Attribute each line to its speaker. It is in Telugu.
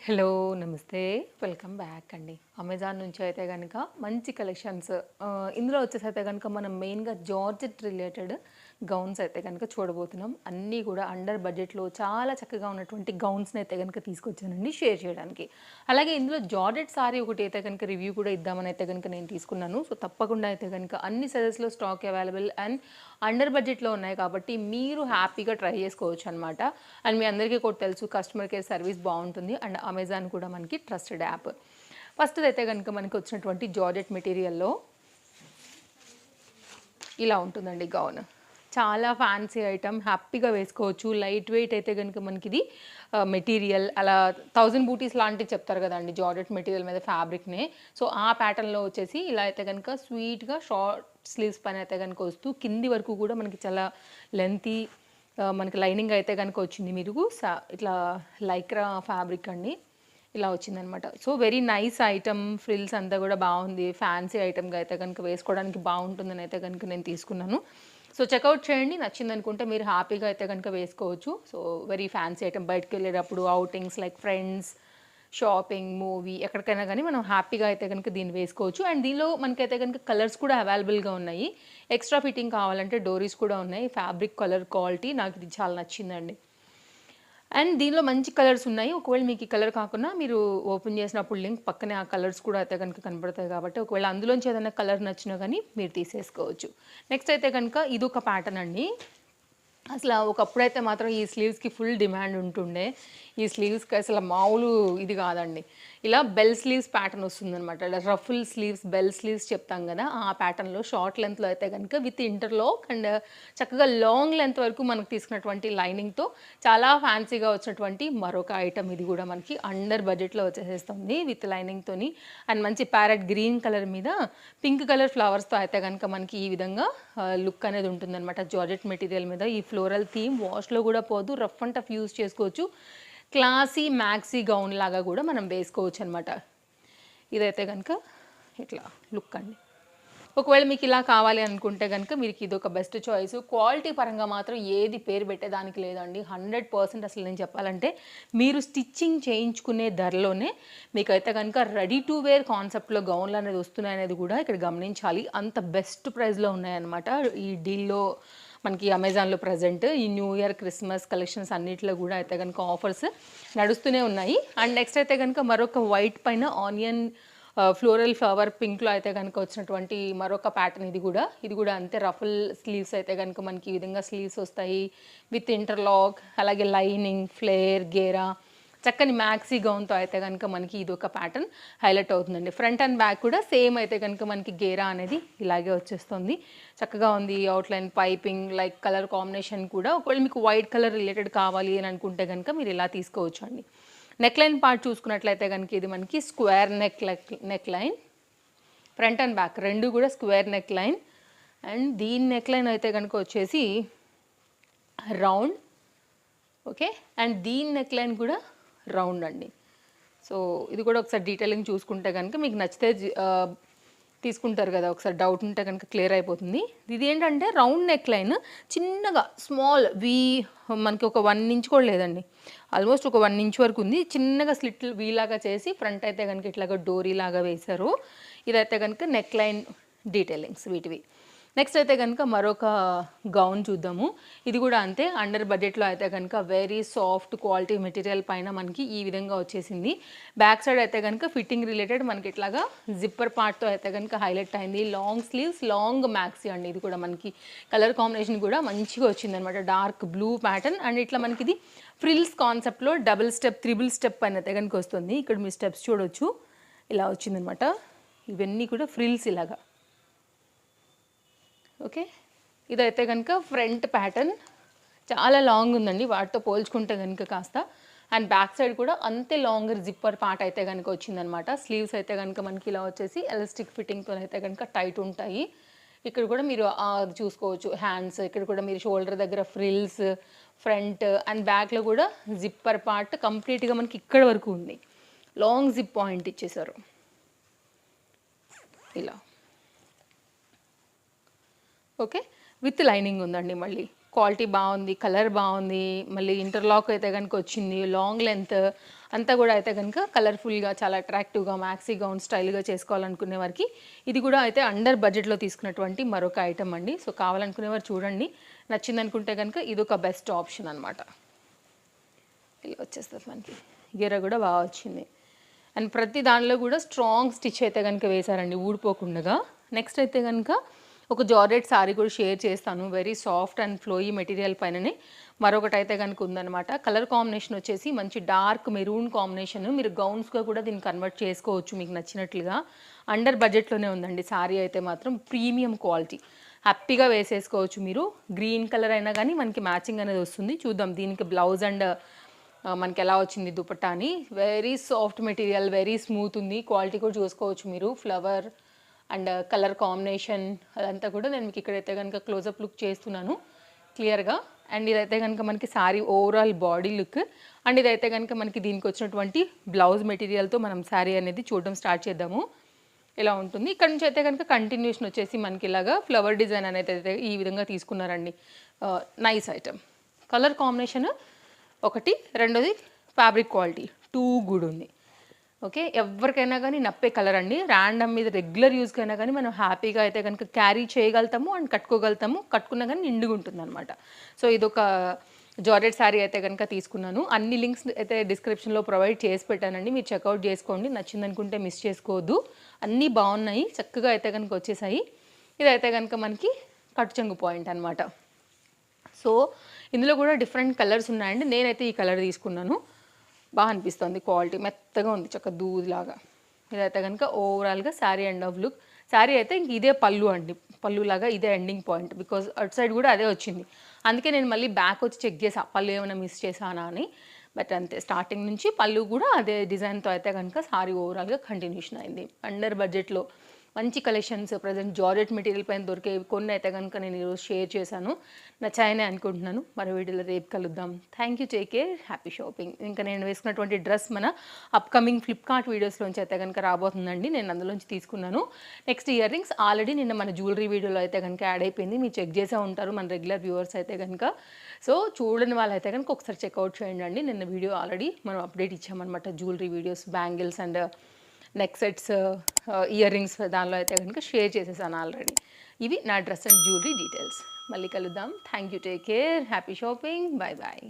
Speaker 1: హలో నమస్తే. వెల్కమ్ బ్యాక్ అండి. అమెజాన్ నుంచి అయితే గనుక మంచి కలెక్షన్స్ ఇందులో వచ్చేసైతే గనుక మనం మెయిన్‌గా జార్జెట్ రిలేటెడ్ గౌన్స్ అయితే గనుక చూడబోతున్నాం. అన్నీ కూడా అండర్ బడ్జెట్‌లో చాలా చక్కగా ఉన్నటువంటి గౌన్స్‌ని అయితే గనుక తీసుకొచ్చానండి షేర్ చేయడానికి. అలాగే ఇందులో జార్జెట్ సారీ ఒకటి అయితే గనుక రివ్యూ కూడా ఇద్దామని అయితే గనుక నేను తీసుకున్నాను. సో, తప్పకుండా అయితే గనుక అన్ని సైజెస్‌లో స్టాక్ అవైలబుల్ అండ్ అండర్ బడ్జెట్‌లో ఉన్నాయి కాబట్టి మీరు హ్యాపీగా ట్రై చేసుకోవచ్చనమాట. అండ్ మీ అందరికీ కూడా తెలుసు కస్టమర్ కేర్ సర్వీస్ బావుంటుంది. అండ్ అమెజాన్ కూడా మనకి ట్రస్టెడ్ యాప్. ఫస్ట్‌దైతే గనుక మనకి వచ్చినటువంటి జార్జెట్ మెటీరియల్‌లో ఇలా ఉంటుందండి గౌన్. చాలా ఫ్యాన్సీ ఐటెమ్ హ్యాపీగా వేసుకోవచ్చు. లైట్ వెయిట్ అయితే గనుక మనకిది మెటీరియల్ అలా 1000 బూటీస్ లాంటివి చెప్తారు కదండీ జార్జెట్ మెటీరియల్ మీద ఫ్యాబ్రిక్‌నే. సో, ఆ ప్యాటర్న్‌లో వచ్చేసి ఇలా అయితే గనుక స్వీట్‌గా షార్ట్ స్లీవ్స్ పైన అయితే గనుక వస్తూ కింది వరకు కూడా మనకి చాలా లెంతీ మనకి లైనింగ్ అయితే గనుక వచ్చింది. మీరు ఇట్లా లైక్రా ఫ్యాబ్రిక్ అండి. ఇలా వచ్చిందనమాట. So, very nice item. Frills అంతా కూడా బాగుంది. ఫ్యాన్సీ ఐటెమ్‌గా అయితే గనుక వేసుకోవడానికి బాగుంటుందని అయితే గనుక నేను తీసుకున్నాను. సో, చెకౌట్ చేయండి. నచ్చిందనుకుంటే మీరు హ్యాపీగా అయితే గనుక వేసుకోవచ్చు. So, very fancy item. బయటికెళ్ళేటప్పుడు outings like friends, shopping, movie ఎక్కడికైనా గానీ మనం హ్యాపీగా అయితే గనుక దీన్ని వేసుకోవచ్చు. అండ్ దీనిలో మనకైతే గనుక కలర్స్ కూడా అవైలబుల్‌గా ఉన్నాయి. ఎక్స్‌ట్రా ఫిట్టింగ్ కావాలంటే డోరీస్ కూడా ఉన్నాయి. ఫ్యాబ్రిక్ కలర్ క్వాలిటీ నాకిది చాలా నచ్చిందండి. అండ్ దీనిలో మంచి కలర్స్ ఉన్నాయి. ఒకవేళ మీకు ఈ కలర్ కాకున్నా మీరు ఓపెన్ చేసినప్పుడు లింక్ పక్కనే ఆ కలర్స్ కూడా అయితే గనుక కనపడతాయి కాబట్టి ఒకవేళ అందులోంచి ఏదైనా కలర్ నచ్చినా గానీ మీరు తీసేసుకోవచ్చు. నెక్స్ట్ అయితే గనుక ఇదొక ప్యాటర్న్ అండి. అసల ఒకప్పుడైతే మాత్రం ఈ స్లీవ్స్‌కి ఫుల్ డిమాండ్ ఉంటుండే. ఈ స్లీవ్స్‌కి అసల మామూలు ఇది కాదండి. ఇలా బెల్ స్లీవ్స్ ప్యాటర్న్ వస్తుందనమాట. ఇలా రఫుల్ స్లీవ్స్, బెల్ స్లీవ్స్ చెప్తాం గదా! ఆ ప్యాటర్న్‌లో షార్ట్ లెంగ్త్‌లో అయితే గనుక విత్ ఇంటర్లాక్ అండ్ చక్కగా లాంగ్ లెంగ్త్ వరకు మనకు తీసుకున్నటువంటి లైనింగ్‌తో చాలా ఫ్యాన్సీగా వచ్చినటువంటి మరొక ఐటెమ్ ఇది గూడా మనకి అండర్ బడ్జెట్‌లో వచ్చేసేస్తుంది విత్ లైనింగ్‌తోని. అండ్ మంచి ప్యారెట్ గ్రీన్ కలర్ మీద పింక్ కలర్ ఫ్లవర్స్‌తో అయితే గనుక మనకి ఈ విధంగా లుక్ అనేది ఉంటుందనమాట. జార్జెట్ మెటీరియల్ మీద ఈ ఫ్లోరల్ థీమ్ వాష్‌లో గూడా పోదు. రఫ్ అండ్ టఫ్ యూజ్ చేసుకోవచ్చు. క్లాసీ మ్యాక్సీ గౌన్ లాగా గూడా మనం వేసుకోవచ్చనమాట. ఇదైతే గనుక ఇట్లా లుక్ అండి. ఒకవేళ మీకు ఇలా కావాలి అనుకుంటే గనుక మీకు ఇదొక బెస్ట్ చాయిస్. క్వాలిటీ పరంగా మాత్రం ఏది పేరు పెట్టేదానికి లేదండి. 100% అసలు నేను చెప్పాలంటే మీరు స్టిచ్చింగ్ చేయించుకునే ధరలోనే మీకైతే గనుక రెడీ టు వేర్ కాన్సెప్ట్‌లో గౌన్‌లనేది వస్తున్నాయనేది కూడా ఇక్కడ గమనించాలి. అంత బెస్ట్ ప్రైస్‌లో ఉన్నాయన్నమాట. ఈ డీల్‌లో మనకి అమెజాన్‌లో ప్రెజెంట్ ఈ న్యూ ఇయర్, క్రిస్మస్ కలెక్షన్స్ అన్నిట్లో గూడా అయితే గనుక ఆఫర్స్ నడుస్తూనే ఉన్నాయి. అండ్ నెక్స్ట్ అయితే గనుక మరొక వైట్ పైన ఆనియన్ ఫ్లోరల్ ఫ్లవర్ పింక్‌లో అయితే గనుక వచ్చినటువంటి మరొక ప్యాటర్న్ ఇది గూడా అంతే రఫుల్ స్లీవ్స్ అయితే గనుక మనకి ఈ విధంగా స్లీవ్స్ వస్తాయి. విత్ ఇంటర్లాక్ అలాగే లైనింగ్, ఫ్లేర్, గేరా చక్కని మ్యాక్సీ గౌన్‌తో అయితే గనుక మనకి ఇదొక ప్యాటర్న్ హైలైట్ అవుతుందండి. ఫ్రంట్ అండ్ బ్యాక్ కూడా సేమ్ అయితే గనుక మనకి గేరా అనేది ఇలాగే వచ్చేస్తుంది. చక్కగా ఉంది. Outline piping like colour combination కూడా ఒకవేళ మీకు వైట్ కలర్ రిలేటెడ్ కావాలి అని అనుకుంటే గనుక మీరు ఇలా తీసుకోవచ్చండి. నెక్‌లైన్ పార్ట్ చూసుకున్నట్లయితే గనుక ఇది మనకి square neckline front and back 2 కూడా స్క్వేర్ నెక్‌లైన్. అండ్ దీని నెక్‌లైన్ అయితే గనుక వచ్చేసి రౌండ్. ఓకే. అండ్ దీని నెక్‌లైన్ కూడా రౌండ్ అండి. సో, ఇది కూడా ఒకసారి డీటెయిలింగ్ చూసుకుంటే గనుక మీకు నచ్చితే తీసుకుంటారు కదా! ఒకసారి డౌట్ ఉంటే గనుక క్లియర్ అయిపోతుంది. ఇదేంటంటే రౌండ్ నెక్‌లైన్ చిన్నగా స్మాల్ మనకి ఒక 1 ఇంచ్ కూడా లేదండి. ఆల్మోస్ట్ ఒక 1 ఇంచ్ వరకు ఉంది. చిన్నగా స్లిట్ వి లాగా చేసి ఫ్రంట్ అయితే గనుక ఇట్లాగా డోరీ లాగా వేశారు. ఇదైతే గనుక నెక్‌లైన్ డీటెయిలింగ్స్ వీటివి. నెక్స్ట్ అయితే గనుక మరొక గౌన్ చూద్దాము. ఇది కూడా అంతే అండర్ బడ్జెట్‌లో అయితే గనుక వెరీ సాఫ్ట్ క్వాలిటీ మెటీరియల్ పైన మనకి ఈ విధంగా వచ్చేసింది. బ్యాక్ సైడ్ అయితే గనుక ఫిట్టింగ్ రిలేటెడ్ మనకి ఇట్లాగా జిప్పర్ పార్ట్‌తో అయితే గనుక హైలైట్ అయింది. లాంగ్ స్లీవ్స్, లాంగ్ మ్యాక్సీ అండి. ఇది కూడా మనకి కలర్ కాంబినేషన్ కూడా మంచిగా వచ్చిందనమాట. డార్క్ బ్లూ ప్యాటర్న్ అండ్ ఇట్లా మనకి ఇది ఫ్రిల్స్ కాన్సెప్ట్‌లో డబుల్ స్టెప్, త్రిబుల్ స్టెప్ పైన అయితే గనుక వస్తుంది. ఇక్కడ మీ స్టెప్స్ చూడొచ్చు. ఇలా వచ్చిందనమాట. ఇవన్నీ కూడా ఫ్రిల్స్ ఇలాగా. ఓకే. ఇదైతే గనుక ఫ్రంట్ ప్యాటర్న్ చాలా లాంగ్ ఉందండి. వాటితో పోల్చుకుంటే గనుక కాస్త. అండ్ బ్యాక్ సైడ్ కూడా అంతే లాంగర్ జిప్పర్ పార్ట్ అయితే గనుక వచ్చిందనమాట. స్లీవ్స్ అయితే గనుక మనకి ఇలా వచ్చేసి ఎలాస్టిక్ ఫిట్టింగ్‌తో అయితే గనుక టైట్ ఉంటాయి. ఇక్కడ కూడా మీరు అది చూసుకోవచ్చు. హ్యాండ్స్ ఇక్కడ కూడా మీరు షోల్డర్ దగ్గర ఫ్రిల్స్, ఫ్రంట్ అండ్ బ్యాక్‌లో కూడా జిప్పర్ పార్ట్ కంప్లీట్‌గా మనకి ఇక్కడ వరకు ఉంది. లాంగ్ జిప్ పాయింట్ ఇచ్చేసారు. ఇలా. ఓకే. విత్ లైనింగ్ ఉందండి మళ్ళీ. క్వాలిటీ బాగుంది, కలర్ బాగుంది, మళ్ళీ ఇంటర్లాక్ అయితే కనుక వచ్చింది, లాంగ్ లెంత్ అంతా కూడా అయితే కనుక కలర్ఫుల్గా చాలా అట్రాక్టివ్గా మ్యాక్సీ గౌన్ స్టైల్గా చేసుకోవాలనుకునే వారికి ఇది కూడా అయితే అండర్ బడ్జెట్లో తీసుకున్నటువంటి మరొక ఐటమ్ అండి. సో కావాలనుకునేవారు చూడండి, నచ్చింది అనుకుంటే కనుక ఇది ఒక బెస్ట్ ఆప్షన్ అనమాట. ఇలా వచ్చేస్తుంది మనకి, గెర కూడా బాగా వచ్చింది. అండ్ ప్రతి దానిలో కూడా స్ట్రాంగ్ స్టిచ్ అయితే కనుక వేశారండి ఊడిపోకుండా. నెక్స్ట్ అయితే కనుక ఒక జార్జెట్ సారీ కూడా షేర్ చేస్తాను, very soft and flowy material పైననే మరొకటి అయితే కనుక ఉందన్నమాట. కలర్ కాంబినేషన్ వచ్చేసి మంచి డార్క్ మెరూన్ కాంబినేషన్, మీరు గౌన్స్గా కూడా దీన్ని కన్వర్ట్ చేసుకోవచ్చు మీకు నచ్చినట్లుగా. అండర్ బడ్జెట్లోనే ఉందండి సారీ అయితే మాత్రం, ప్రీమియం క్వాలిటీ, హ్యాపీగా వేసేసుకోవచ్చు మీరు. గ్రీన్ కలర్ అయినా కానీ మనకి మ్యాచింగ్ అనేది వస్తుంది. చూద్దాం దీనికి బ్లౌజ్ అండ్ మనకి ఎలా వచ్చింది దుపట్టా అని. Very soft material, very smooth ఉంది, క్వాలిటీ కూడా చూసుకోవచ్చు మీరు. ఫ్లవర్ అండ్ కలర్ కాంబినేషన్ అదంతా కూడా నేను మీకు ఇక్కడైతే కనుక క్లోజప్ లుక్ చేస్తున్నాను క్లియర్గా. అండ్ ఇదైతే కనుక మనకి sari overall body look. And ఇదైతే కనుక మనకి దీనికి వచ్చినటువంటి బ్లౌజ్ మెటీరియల్తో మనం శారీ అనేది చూడడం స్టార్ట్ చేద్దాము ఇలా ఉంటుంది. ఇక్కడ నుంచి అయితే కనుక కంటిన్యూషన్ వచ్చేసి మనకి ఇలాగా ఫ్లవర్ డిజైన్ అనేది అయితే ఈ విధంగా తీసుకున్నారండి. Nice item. కలర్ కాంబినేషన్ ఒకటి, రెండోది ఫ్యాబ్రిక్ క్వాలిటీ టూ గుడ్ ఉంది. ఓకే, ఎవరికైనా కానీ నప్పే కలర్ అండి. ర్యాండమ్ మీద రెగ్యులర్ యూస్కైనా కానీ మనం హ్యాపీగా అయితే కనుక క్యారీ చేయగలుగుతాము అండ్ కట్టుకోగలుగుతాము, కట్టుకున్నా కానీ నిండుగా ఉంటుంది అనమాట. సో ఇదొక జార్జెట్ శారీ అయితే కనుక తీసుకున్నాను. అన్ని లింక్స్ అయితే డిస్క్రిప్షన్లో ప్రొవైడ్ చేసి పెట్టానండి, మీరు చెక్అవుట్ చేసుకోండి, నచ్చిందనుకుంటే మిస్ చేసుకోవద్దు. అన్నీ బాగున్నాయి, చక్కగా అయితే కనుక వచ్చేసాయి. ఇదైతే కనుక మనకి కట్టుచెంగు పాయింట్ అనమాట. సో ఇందులో కూడా డిఫరెంట్ కలర్స్ ఉన్నాయండి. నేనైతే ఈ కలర్ తీసుకున్నాను, బాగా అనిపిస్తుంది, క్వాలిటీ మెత్తగా ఉంది, చక్క దూదిలాగా. ఇదైతే కనుక ఓవరాల్గా sari end of look. Sari అయితే ఇంక ఇదే పళ్ళు అండి, పళ్ళులాగా ఇదే ఎండింగ్ పాయింట్, బికాజ్ అటు సైడ్ కూడా అదే వచ్చింది. అందుకే నేను మళ్ళీ బ్యాక్ వచ్చి చెక్ చేసా పళ్ళు ఏమైనా మిస్ చేశానా అని. బట్ అంతే, స్టార్టింగ్ నుంచి పళ్ళు కూడా అదే డిజైన్తో అయితే కనుక శారీ ఓవరాల్గా కంటిన్యూషన్ అయింది. అండర్ బడ్జెట్లో మంచి కలెక్షన్స్ ప్రజెంట్ జార్జెట్ మెటీరియల్ పైన దొరికే కొన్ని అయితే కనుక నేను ఈరోజు షేర్ చేశాను, నచ్చాయని అనుకుంటున్నాను. మరో వీడియోలో రేపు కలుద్దాం. Thank you, take care, happy shopping. ఇంకా నేను వేసుకున్నటువంటి డ్రెస్ మన అప్కమింగ్ ఫ్లిప్కార్ట్ వీడియోస్లోంచి అయితే కనుక రాబోతుందండి, నేను అందులోంచి తీసుకున్నాను. నెక్స్ట్ ఇయర్ రింగ్స్ ఆల్రెడీ నిన్న మన జ్యువెలరీ వీడియోలో అయితే కనుక యాడ్ అయిపోయింది, మీరు చెక్ చేసే ఉంటారు మన రెగ్యులర్ వ్యూవర్స్ అయితే కనుక. సో చూడని వాళ్ళైతే కనుక ఒకసారి చెక్అవుట్ చేయండి అండి. నిన్న వీడియో ఆల్రెడీ మనం అప్డేట్ ఇచ్చామన్నమాట, jewellery videos, bangles and neck sets, earrings దానిలో అయితే కనుక షేర్ చేసేసాను ఆల్రెడీ. ఇవి నా డ్రెస్ అండ్ జ్యువెలరీ డీటెయిల్స్. మళ్ళీ కలుద్దాం. Thank you, take care, happy shopping, bye bye.